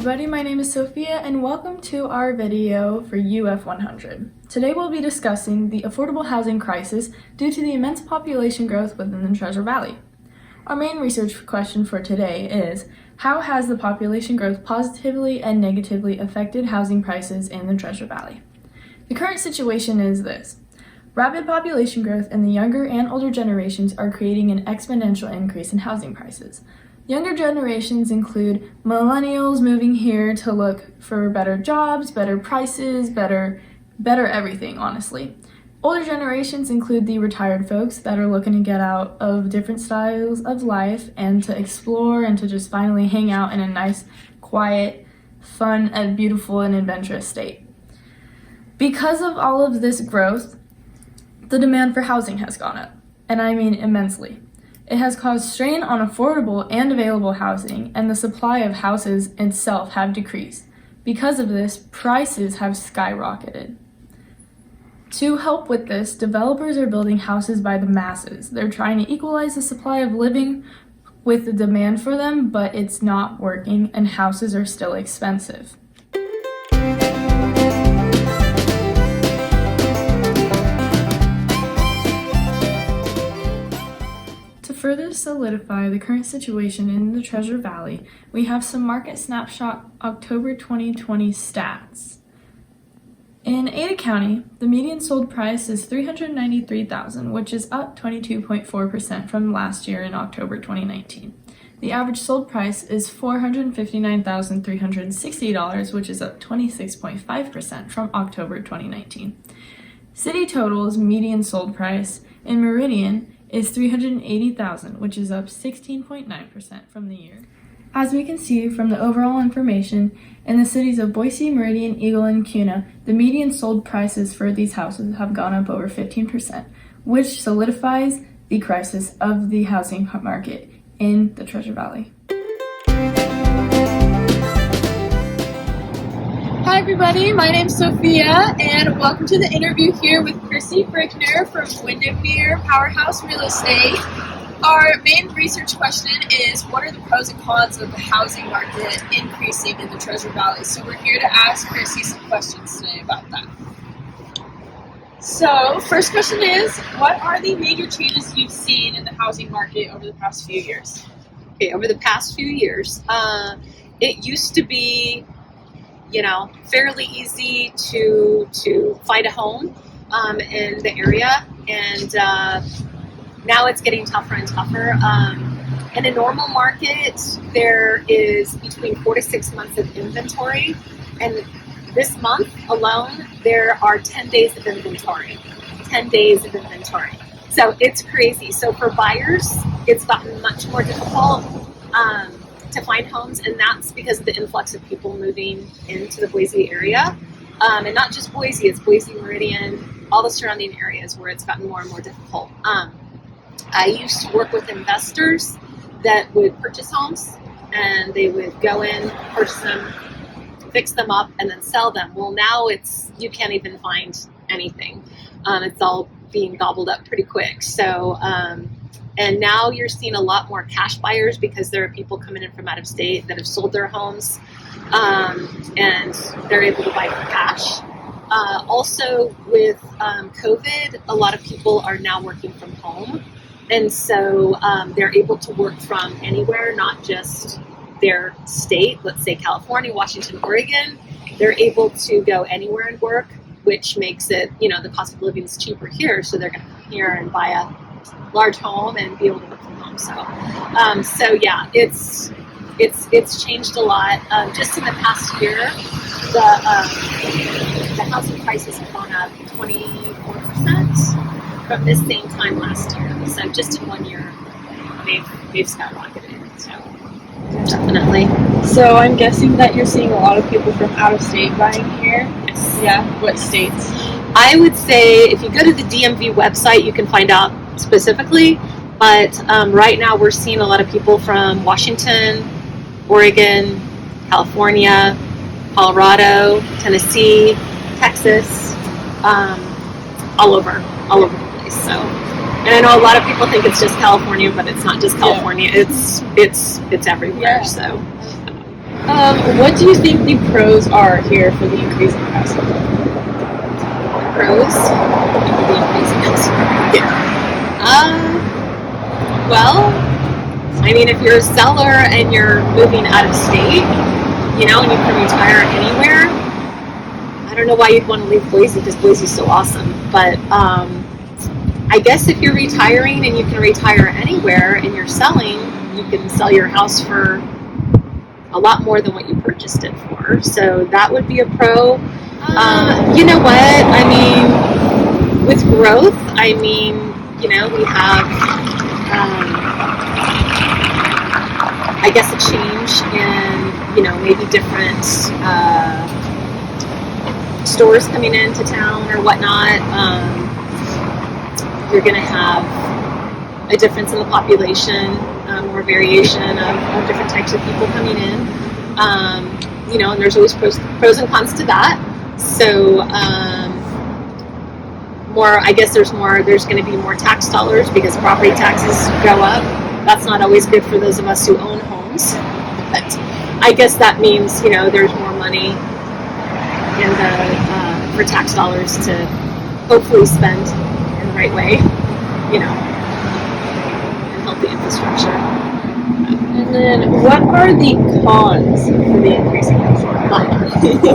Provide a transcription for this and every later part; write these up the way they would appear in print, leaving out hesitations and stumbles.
everybody, my name is Sophia and welcome to our video for UF100. Today we'll be discussing the affordable housing crisis due to the immense population growth within the Treasure Valley. Our main research question for today is, how has the population growth positively and negatively affected housing prices in the Treasure Valley? The current situation is this. Rapid population growth in the younger and older generations are creating an exponential increase in housing prices. Younger generations include millennials moving here to look for better jobs, better prices, better everything, honestly. Older generations include the retired folks that are looking to get out of different styles of life and to explore and to just finally hang out in a nice, quiet, fun, and beautiful and adventurous state. Because of all of this growth, the demand for housing has gone up, and I mean immensely. It has caused strain on affordable and available housing, and the supply of houses itself have decreased. Because of this, prices have skyrocketed. To help with this, developers are building houses by the masses. They're trying to equalize the supply of living with the demand for them, but it's not working, and houses are still expensive. To further solidify the current situation in the Treasure Valley, we have some Market Snapshot October 2020 stats. In Ada County, the median sold price is $393,000, which is up 22.4% from last year in October 2019. The average sold price is $459,360, which is up 26.5% from October 2019. City Total's median sold price in Meridian is $380,000, which is up 16.9% from the year. As we can see from the overall information, in the cities of Boise, Meridian, Eagle, and Kuna, the median sold prices for these houses have gone up over 15%, which solidifies the crisis of the housing market in the Treasure Valley. Hi everybody, my name's Sophia and welcome to the interview here with Chrissy Brickner from Windermere Powerhouse Real Estate. Our main research question is, what are the pros and cons of the housing market increasing in the Treasure Valley? So we're here to ask Chrissy some questions today about that. So first question is, what are the major changes you've seen in the housing market over the past few years? Okay, over the past few years, it used to be fairly easy to find a home in the area, and now it's getting tougher and tougher. In a normal market, there is between 4 to 6 months of inventory, and this month alone, there are 10 days of inventory. 10 days of inventory. So it's crazy. So for buyers, it's gotten much more difficult to find homes, and that's because of the influx of people moving into the Boise area. And not just Boise, it's Boise, Meridian, all the surrounding areas where it's gotten more and more difficult. I used to work with investors that would purchase homes, and they would go in, purchase them, fix them up, and then sell them. Well, now you can't even find anything. It's all being gobbled up pretty quick. So, and now you're seeing a lot more cash buyers because there are people coming in from out of state that have sold their homes, and they're able to buy for cash. Also with COVID, a lot of people are now working from home. And so they're able to work from anywhere, not just their state, let's say California, Washington, Oregon. They're able to go anywhere and work, which makes it, the cost of living is cheaper here. So they're going to come here and buy a large home and be able to work from home. So yeah, it's changed a lot. Just in the past year, the housing prices have gone up 24% from this same time last year. So just in 1 year, they've skyrocketed. So definitely. So I'm guessing that you're seeing a lot of people from out of state buying here? Yes. Yeah, what states? I would say if you go to the DMV website, you can find out specifically. But right now we're seeing a lot of people from Washington, Oregon, California, Colorado, Tennessee, Texas, all over the place. So, and I know a lot of people think it's just California, but it's not just California. Yeah. It's everywhere. Yeah. So What do you think the pros are here for the increase in price? Pros of the increasing house. Well, I mean, if you're a seller and you're moving out of state, and you can retire anywhere, I don't know why you'd want to leave Boise because Boise's so awesome. But I guess if you're retiring and you can retire anywhere and you're selling, you can sell your house for a lot more than what you purchased it for. So that would be a pro. You know what? I mean, with growth, we have, I guess, a change in, maybe different stores coming into town or whatnot. You're going to have a difference in the population, more variation of different types of people coming in. And there's always pros and cons to that. So, there's going to be more tax dollars because property taxes go up. That's not always good for those of us who own homes. But I guess that means, there's more money for tax dollars to hopefully spend in the right way, and help the infrastructure. And then, what are the cons for the increasing household?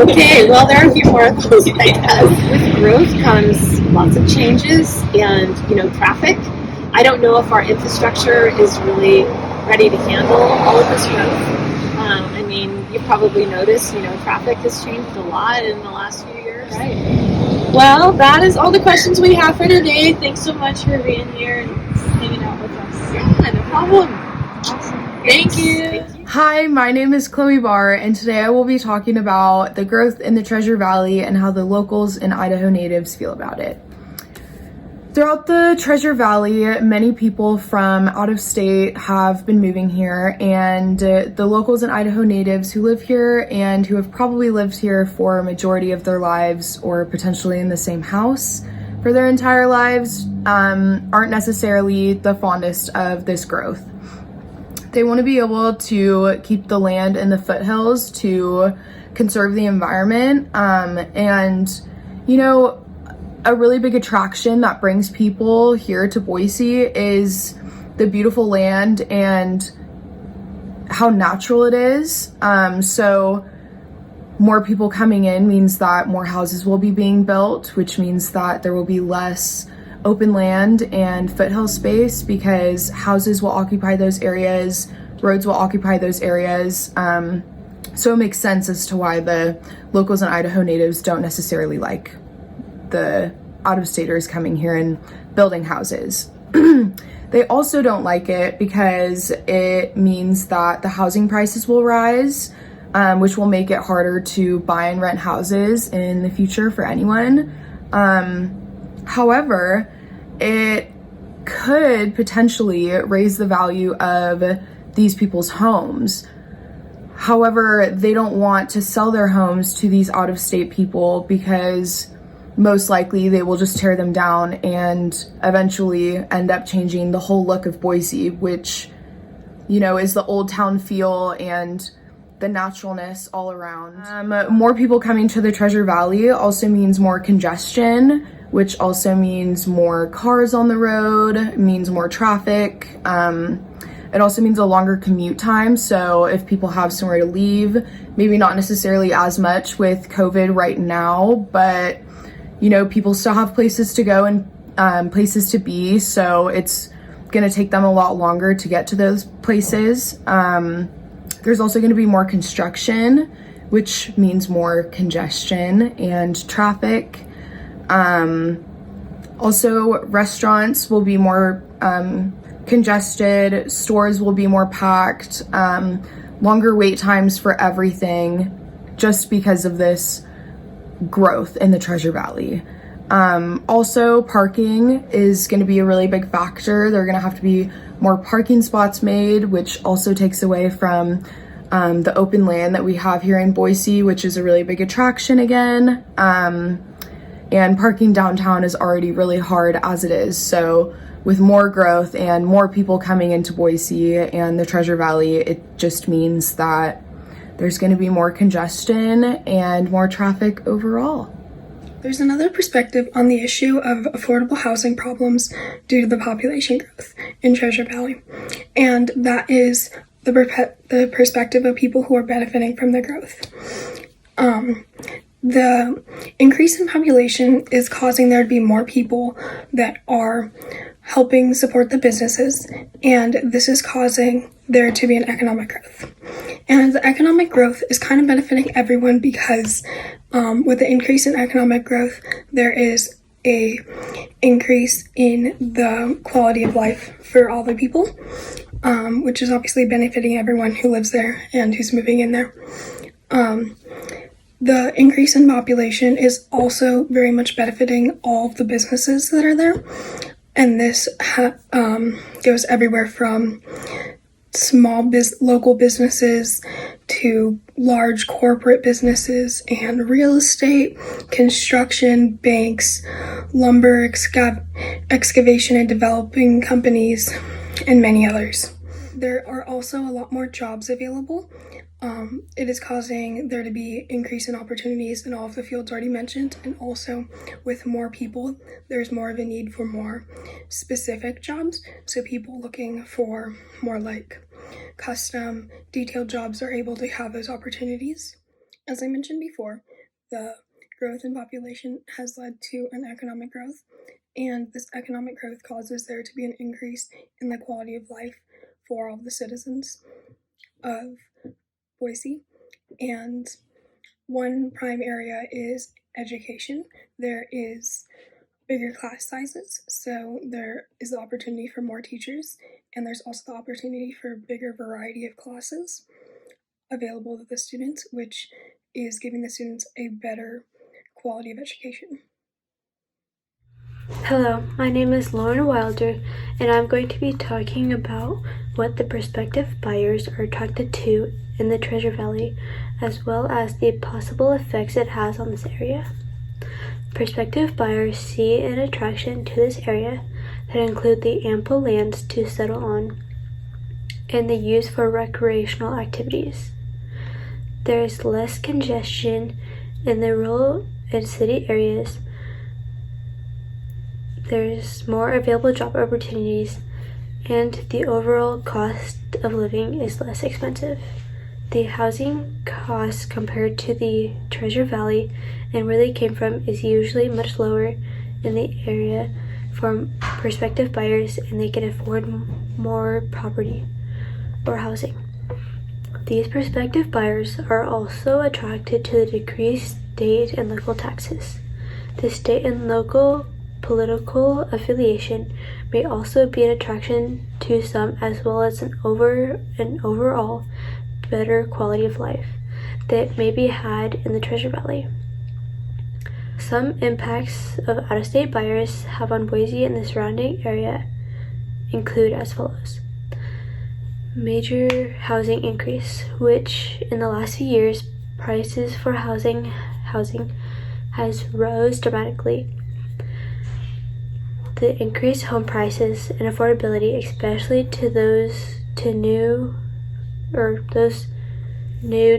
Okay, well, there are a few more of those, I guess. With growth comes lots of changes and, traffic. I don't know if our infrastructure is really ready to handle all of this growth. You probably noticed, traffic has changed a lot in the last few years. Right. Well, that is all the questions we have for today. Thanks so much for being here and hanging out with us. Yeah, no problem. Awesome. Thank you. Hi, my name is Chloe Barr, and today I will be talking about the growth in the Treasure Valley and how the locals and Idaho natives feel about it. Throughout the Treasure Valley, many people from out of state have been moving here, and the locals and Idaho natives who live here and who have probably lived here for a majority of their lives or potentially in the same house for their entire lives aren't necessarily the fondest of this growth. They want to be able to keep the land in the foothills to conserve the environment. A really big attraction that brings people here to Boise is the beautiful land and how natural it is. So more people coming in means that more houses will be being built, which means that there will be less open land and foothill space because houses will occupy those areas, roads will occupy those areas. So it makes sense as to why the locals and Idaho natives don't necessarily like the out-of-staters coming here and building houses. They also don't like it because it means that the housing prices will rise, which will make it harder to buy and rent houses in the future for anyone. However, it could potentially raise the value of these people's homes. However, they don't want to sell their homes to these out-of-state people because most likely they will just tear them down and eventually end up changing the whole look of Boise, which, is the old town feel and the naturalness all around. More people coming to the Treasure Valley also means more congestion, which also means more cars on the road, means more traffic. It also means a longer commute time. So if people have somewhere to leave, maybe not necessarily as much with COVID right now, but people still have places to go and places to be. So it's going to take them a lot longer to get to those places. There's also going to be more construction, which means more congestion and traffic. Also, restaurants will be more congested, stores will be more packed, longer wait times for everything just because of this growth in the Treasure Valley. Also, parking is going to be a really big factor. There are going to have to be more parking spots made, which also takes away from the open land that we have here in Boise, which is a really big attraction again. And parking downtown is already really hard as it is. So with more growth and more people coming into Boise and the Treasure Valley, it just means that there's going to be more congestion and more traffic overall. There's another perspective on the issue of affordable housing problems due to the population growth in Treasure Valley, and that is the perspective of people who are benefiting from the growth. The increase in population is causing there to be more people that are helping support the businesses, and this is causing there to be an economic growth. And the economic growth is kind of benefiting everyone because with the increase in economic growth, there is a increase in the quality of life for all the people, which is obviously benefiting everyone who lives there and who's moving in there. The increase in population is also very much benefiting all of the businesses that are there, and this goes everywhere from small local businesses to large corporate businesses and real estate, construction, banks, lumber, excavation and developing companies, and many others. There are also a lot more jobs available. It is causing there to be increase in opportunities in all of the fields already mentioned, and also with more people, there's more of a need for more specific jobs. So people looking for more like custom, detailed jobs are able to have those opportunities. As I mentioned before, the growth in population has led to an economic growth, and this economic growth causes there to be an increase in the quality of life for all the citizens of Boise. And one prime area is education. There is bigger class sizes, so there is the opportunity for more teachers, and there's also the opportunity for a bigger variety of classes available to the students, which is giving the students a better quality of education. Hello, my name is Lauren Wilder, and I'm going to be talking about what the prospective buyers are attracted to in the Treasure Valley, as well as the possible effects it has on this area. Prospective buyers see an attraction to this area that include the ample lands to settle on and the use for recreational activities. There is less congestion in the rural and city areas. There's more available job opportunities, and the overall cost of living is less expensive. The housing cost compared to the Treasure Valley and where they came from is usually much lower in the area for prospective buyers, and they can afford more property or housing. These prospective buyers are also attracted to the decreased state and local taxes. The state and local political affiliation may also be an attraction to some, as well as an overall better quality of life that may be had in the Treasure Valley. Some impacts of out-of-state buyers have on Boise and the surrounding area include as follows. Major housing increase, which in the last few years, prices for housing has rose dramatically. The increased home prices and affordability, especially to those new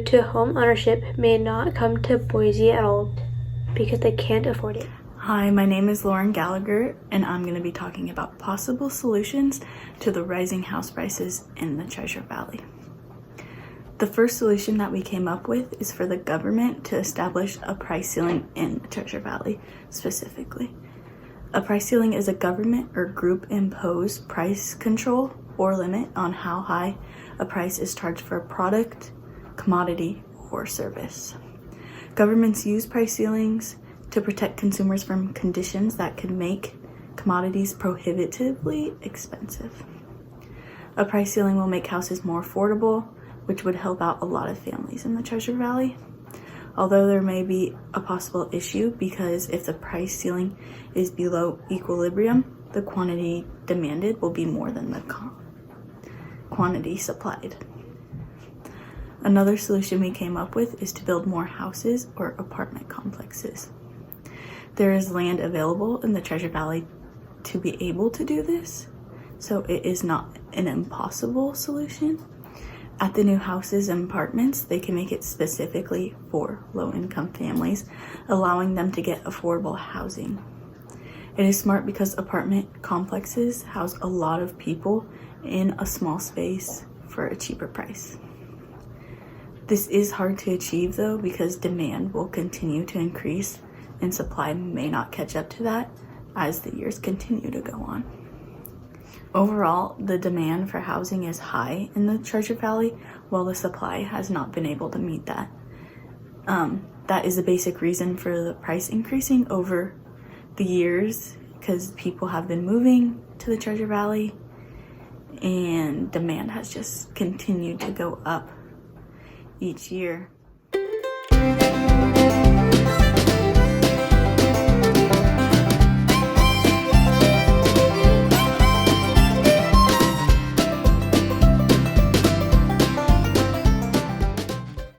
to home ownership, may not come to Boise at all because they can't afford it. Hi, my name is Lauren Gallagher, and I'm going to be talking about possible solutions to the rising house prices in the Treasure Valley. The first solution that we came up with is for the government to establish a price ceiling in the Treasure Valley specifically. A price ceiling is a government or group imposed price control or limit on how high a price is charged for a product, commodity, or service. Governments use price ceilings to protect consumers from conditions that could make commodities prohibitively expensive. A price ceiling will make houses more affordable, which would help out a lot of families in the Treasure Valley. Although there may be a possible issue because if the price ceiling is below equilibrium, the quantity demanded will be more than the quantity supplied. Another solution we came up with is to build more houses or apartment complexes. There is land available in the Treasure Valley to be able to do this, so it is not an impossible solution, At the new houses and apartments, they can make it specifically for low-income families, allowing them to get affordable housing. It is smart because apartment complexes house a lot of people in a small space for a cheaper price. This is hard to achieve though, because demand will continue to increase and supply may not catch up to that as the years continue to go on. Overall, the demand for housing is high in the Treasure Valley, while the supply has not been able to meet that. That is the basic reason for the price increasing over the years, because people have been moving to the Treasure Valley and demand has just continued to go up each year.